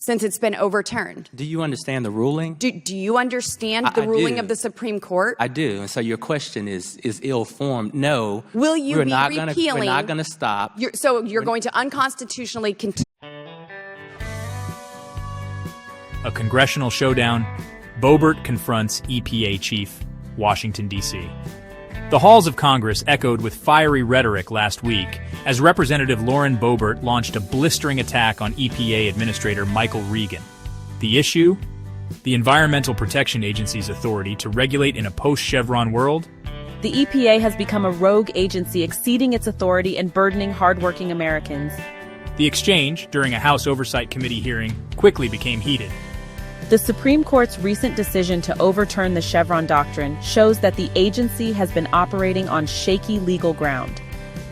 since it's been overturned. Do you understand the ruling? Do you understand the ruling of the Supreme Court? I do. And so your question is ill-formed. No. Will you we're be not repealing? We're not going to stop. You're going to unconstitutionally continue. A congressional showdown. Boebert confronts EPA chief, Washington, D.C. The halls of Congress echoed with fiery rhetoric last week as Representative Lauren Boebert launched a blistering attack on EPA Administrator Michael Regan. The issue? The Environmental Protection Agency's authority to regulate in a post-Chevron world? The EPA has become a rogue agency exceeding its authority and burdening hardworking Americans. The exchange, during a House Oversight Committee hearing, quickly became heated. The Supreme Court's recent decision to overturn the Chevron doctrine shows that the agency has been operating on shaky legal ground.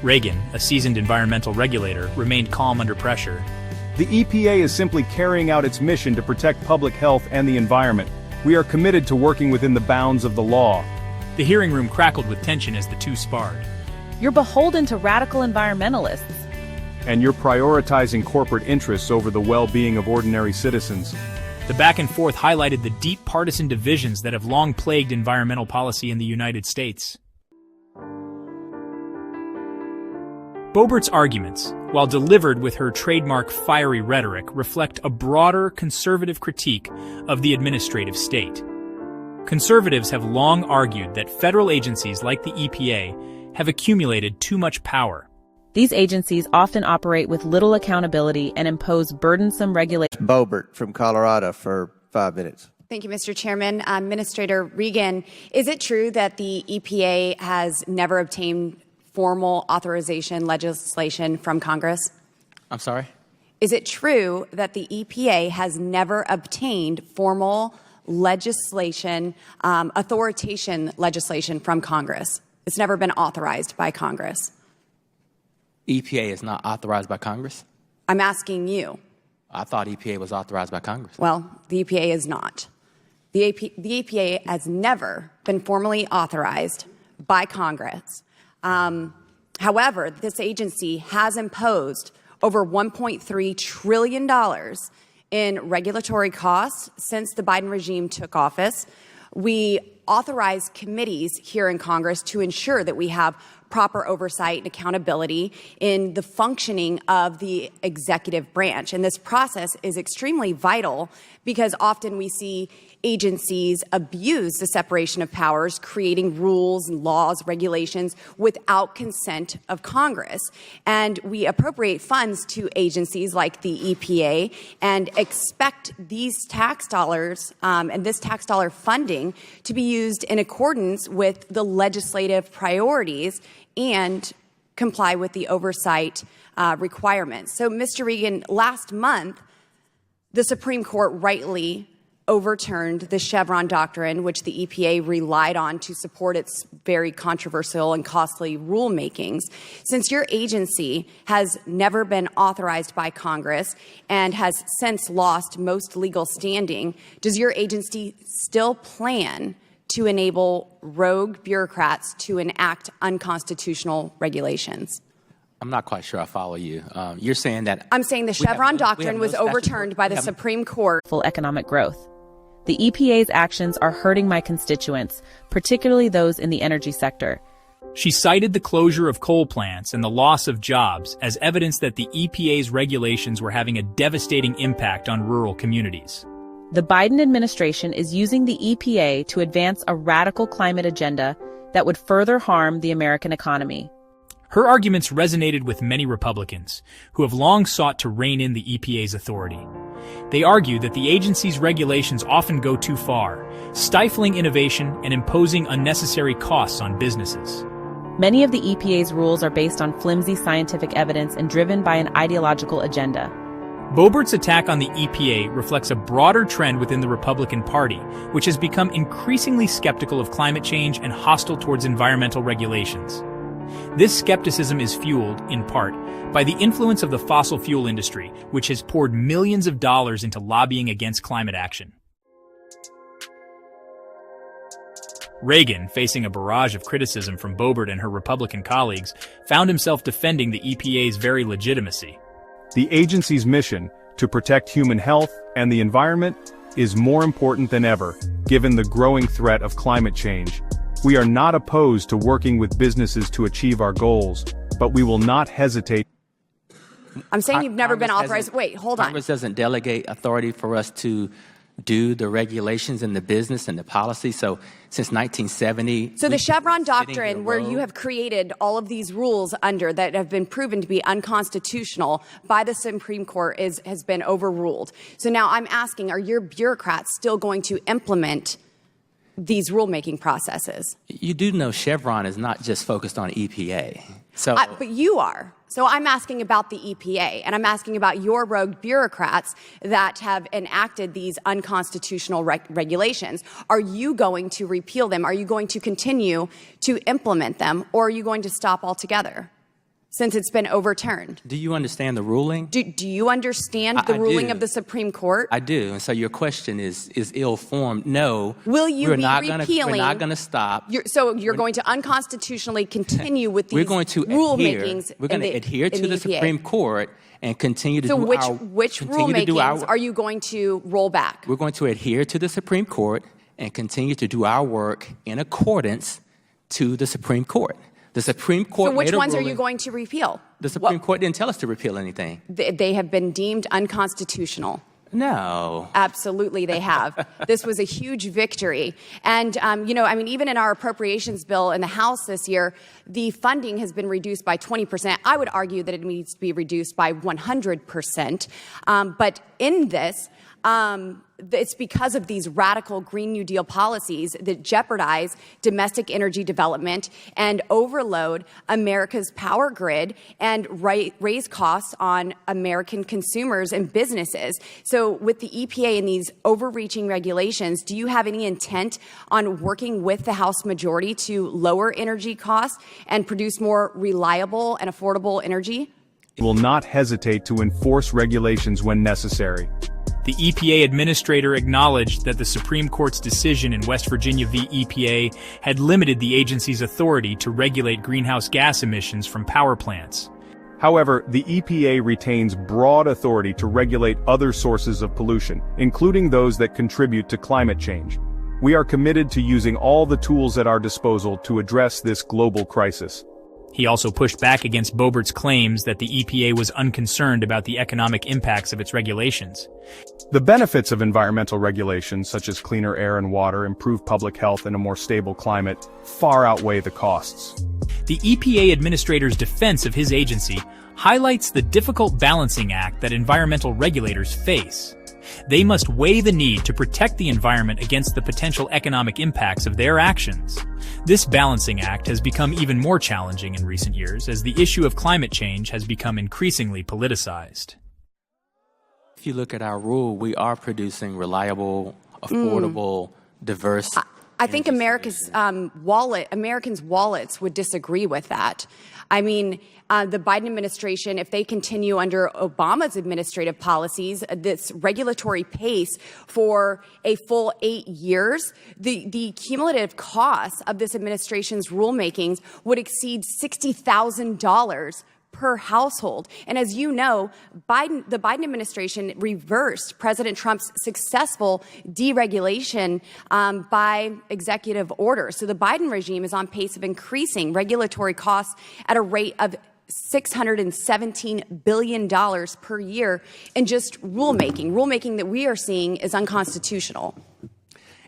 Regan, a seasoned environmental regulator, remained calm under pressure. The EPA is simply carrying out its mission to protect public health and the environment. We are committed to working within the bounds of the law. The hearing room crackled with tension as the two sparred. You're beholden to radical environmentalists. And you're prioritizing corporate interests over the well-being of ordinary citizens. The back and forth highlighted the deep partisan divisions that have long plagued environmental policy in the United States. Boebert's arguments, while delivered with her trademark fiery rhetoric, reflect a broader conservative critique of the administrative state. Conservatives have long argued that federal agencies like the EPA have accumulated too much power. These agencies often operate with little accountability and impose burdensome regulations. Boebert from Colorado for 5 minutes. Thank you, Mr. Chairman. Administrator Regan, is it true that the EPA has never obtained formal authorization legislation from Congress? I'm sorry? Is it true that the EPA has never obtained formal legislation, authorization legislation from Congress? It's never been authorized by Congress. EPA is not authorized by Congress? I'm asking you. I thought EPA was authorized by Congress. Well, the EPA is not. The EPA has never been formally authorized by Congress. However, this agency has imposed over $1.3 trillion in regulatory costs since the Biden regime took office. We authorize committees here in Congress to ensure that we have proper oversight and accountability in the functioning of the executive branch. And this process is extremely vital because often we see agencies abuse the separation of powers, creating rules and laws, regulations without consent of Congress. And we appropriate funds to agencies like the EPA and expect these tax dollars and this tax dollar funding to be used in accordance with the legislative priorities and comply with the oversight requirements. So, Mr. Regan, last month, the Supreme Court rightly overturned the Chevron doctrine, which the EPA relied on to support its very controversial and costly rulemakings. Since your agency has never been authorized by Congress and has since lost most legal standing, does your agency still plan to enable rogue bureaucrats to enact unconstitutional regulations? I'm not quite sure I follow you. You're saying that... I'm saying the Chevron doctrine was overturned by the Supreme Court. Full economic growth. The EPA's actions are hurting my constituents, particularly those in the energy sector. She cited the closure of coal plants and the loss of jobs as evidence that the EPA's regulations were having a devastating impact on rural communities. The Biden administration is using the EPA to advance a radical climate agenda that would further harm the American economy. Her arguments resonated with many Republicans, who have long sought to rein in the EPA's authority. They argue that the agency's regulations often go too far, stifling innovation and imposing unnecessary costs on businesses. Many of the EPA's rules are based on flimsy scientific evidence and driven by an ideological agenda. Boebert's attack on the EPA reflects a broader trend within the Republican Party, which has become increasingly skeptical of climate change and hostile towards environmental regulations. This skepticism is fueled, in part, by the influence of the fossil fuel industry, which has poured millions of dollars into lobbying against climate action. Reagan, facing a barrage of criticism from Boebert and her Republican colleagues, found himself defending the EPA's very legitimacy. The agency's mission, to protect human health and the environment is more important than ever, given the growing threat of climate change. We are not opposed to working with businesses to achieve our goals, but we will not hesitate. I'm saying you've never been Congress authorized. Wait, hold on. Congress doesn't delegate authority for us to do the regulations and the business and the policy. So since 1970. So the Chevron doctrine, where you have created all of these rules under that have been proven to be unconstitutional by the Supreme Court, has been overruled. So now I'm asking, are your bureaucrats still going to implement these rulemaking processes? You do know Chevron is not just focused on EPA. But you are. So I'm asking about the EPA, and I'm asking about your rogue bureaucrats that have enacted these unconstitutional regulations. Are you going to repeal them? Are you going to continue to implement them, or are you going to stop altogether since it's been overturned? Do you understand the ruling? Do you understand the ruling of the Supreme Court? I do. And so your question is ill-formed. No. Will you be repealing? We're not going to stop. You're going to unconstitutionally continue with these rulemakings. We're going to adhere to the Supreme Court and continue to do our... So which rulemakings are you going to roll back? We're going to adhere to the Supreme Court and continue to do our work in accordance to the Supreme Court. The Supreme Court. So which ones are you going to repeal? The Supreme Court didn't tell us to repeal anything. They have been deemed unconstitutional. No. Absolutely, they have. This was a huge victory. And, even in our appropriations bill in the House this year, the funding has been reduced by 20%. I would argue that it needs to be reduced by 100%. But in this, it's because of these radical Green New Deal policies that jeopardize domestic energy development and overload America's power grid and raise costs on American consumers and businesses. So with the EPA and these overreaching regulations, do you have any intent on working with the House majority to lower energy costs and produce more reliable and affordable energy? We will not hesitate to enforce regulations when necessary. The EPA administrator acknowledged that the Supreme Court's decision in West Virginia v. EPA had limited the agency's authority to regulate greenhouse gas emissions from power plants. However, the EPA retains broad authority to regulate other sources of pollution, including those that contribute to climate change. We are committed to using all the tools at our disposal to address this global crisis. He also pushed back against Boebert's claims that the EPA was unconcerned about the economic impacts of its regulations. The benefits of environmental regulations, such as cleaner air and water, improved public health, and a more stable climate, far outweigh the costs. The EPA administrator's defense of his agency highlights the difficult balancing act that environmental regulators face. They must weigh the need to protect the environment against the potential economic impacts of their actions. This balancing act has become even more challenging in recent years as the issue of climate change has become increasingly politicized. If you look at our rule, we are producing reliable, affordable, diverse. I think Americans' wallets would disagree with that. I mean, the Biden administration, if they continue under Obama's administrative policies, this regulatory pace for a full 8 years, the cumulative cost of this administration's rulemakings would exceed $60,000 per household. And as you know, the Biden administration reversed President Trump's successful deregulation by executive order. So the Biden regime is on pace of increasing regulatory costs at a rate of $617 billion per year in just rulemaking. Rulemaking that we are seeing is unconstitutional.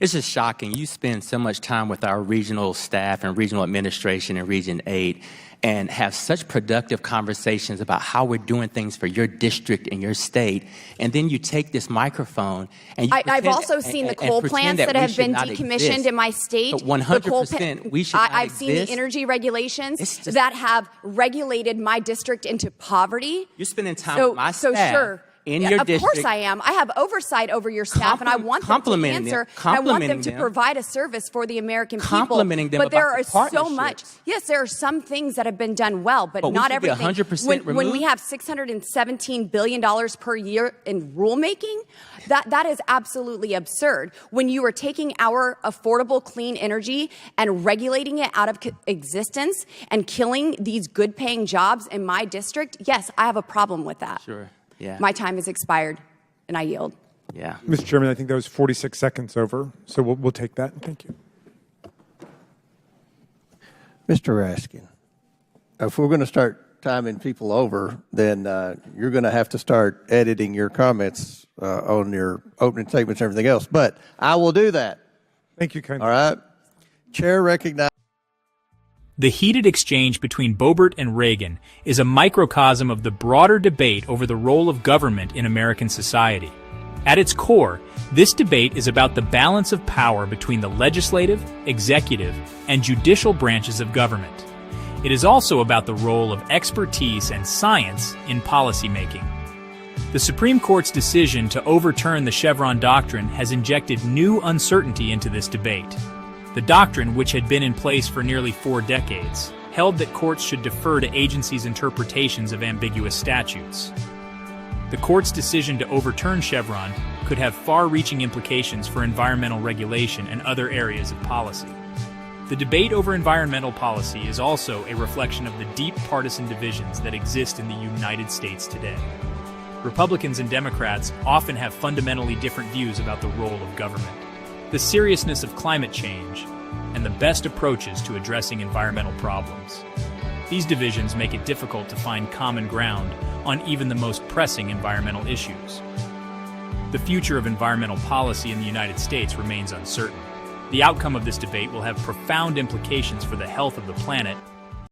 It's just shocking. You spend so much time with our regional staff and regional administration in Region 8 and have such productive conversations about how we're doing things for your district and your state, and then you take this microphone and you I've also seen the coal plants that have been decommissioned in my state. But 100% we should not I've seen the energy regulations that have regulated my district into poverty. You're spending time with my staff. Sure. In your district. Of course I am. I have oversight over your staff, and I want them to answer. And I want them to provide a service for the American people. Complimenting them but there about are the partnerships. so much. Yes, there are some things that have been done well, but not everything. 100% when we have $617 billion per year in rulemaking, that is absolutely absurd. When you are taking our affordable clean energy and regulating it out of existence and killing these good-paying jobs in my district, yes, I have a problem with that. Sure. Yeah. My time has expired, and I yield. Yeah. Mr. Chairman, I think that was 46 seconds over, so we'll take that. Thank you. Mr. Raskin, if we're going to start timing people over, then you're going to have to start editing your comments on your opening statements and everything else. But I will do that. Thank you kindly. All right. Chair recognizes. The heated exchange between Boebert and Reagan is a microcosm of the broader debate over the role of government in American society. At its core, this debate is about the balance of power between the legislative, executive, and judicial branches of government. It is also about the role of expertise and science in policymaking. The Supreme Court's decision to overturn the Chevron doctrine has injected new uncertainty into this debate. The doctrine, which had been in place for nearly 4 decades, held that courts should defer to agencies' interpretations of ambiguous statutes. The court's decision to overturn Chevron could have far-reaching implications for environmental regulation and other areas of policy. The debate over environmental policy is also a reflection of the deep partisan divisions that exist in the United States today. Republicans and Democrats often have fundamentally different views about the role of government, the seriousness of climate change, and the best approaches to addressing environmental problems. These divisions make it difficult to find common ground on even the most pressing environmental issues. The future of environmental policy in the United States remains uncertain. The outcome of this debate will have profound implications for the health of the planet